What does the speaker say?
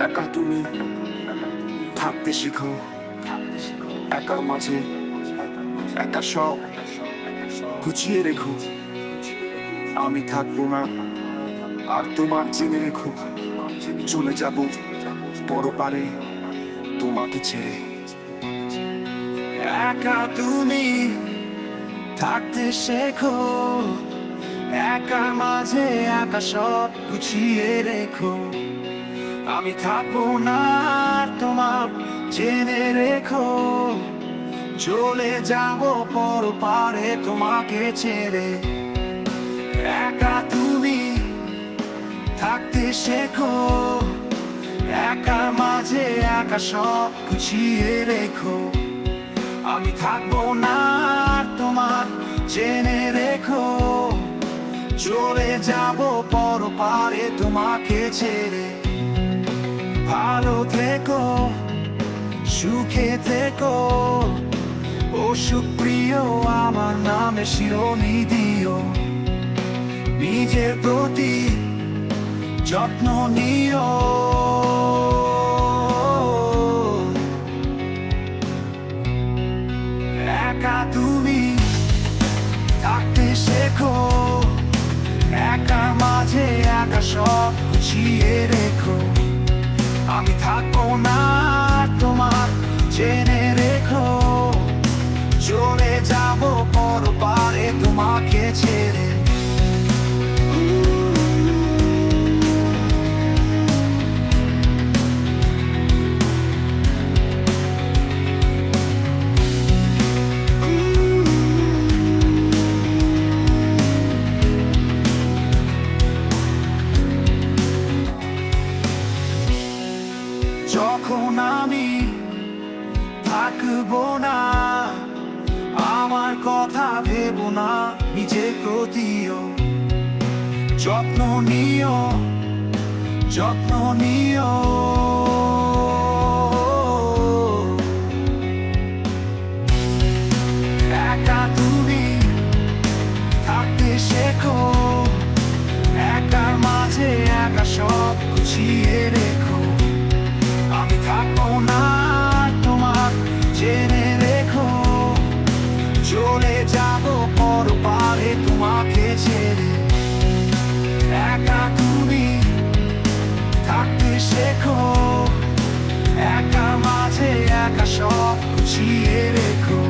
একা তুমি থাকতে শিখো, একার মাঝে একা সব গুছিয়ে রেখো। আমি থাকবো না আর তোমার জেনে রেখো, চলে যাব পরপারে তোমাকে ছেড়ে। একা তুমি থাকতে শেখো, একার মাঝে একা সব গুছিয়ে রেখো। আমি থাকবো না আর তোমার জেনে রেখো, চলে যাব পরপারে তোমাকে ছেড়ে। একা তুমি থাকতে শেখো, একার মাঝে একা সব গুছিয়ে রেখো। আমি থাকবো না আর তোমার জেনে রেখো, চলে যাব পরপারে তোমাকে ছেড়ে। ভালো থেকো, সুখে থেকো, ও সুপ্রিয় আমার নামে শিরোনি দিও। নিজের প্রতি যত্ন নিও। একা তুমি থাকতে শেখো, একার মাঝে একা সব গুছিয়ে রেখো। আমি থাকবো না তোমার জেনে রেখো, চলে যাব পরপারে তোমাকে ছেড়ে। যখন আমি থাকবো না, আমার কথা ভেবো না, নিজের প্রতিও যত্ন নিও, যত্ন নিও। একা তুমি থাকতে শেখো, একার মাঝে একা সব গুছিয়ে রেখো। আমি থাকবো না তোমার জেনে রেখো, চলে যাব পরপারে তোমাকে ছেড়ে। একা তুমি থাকতে শেখো, একা মাঝে একা সব গুছিয়ে রেখো।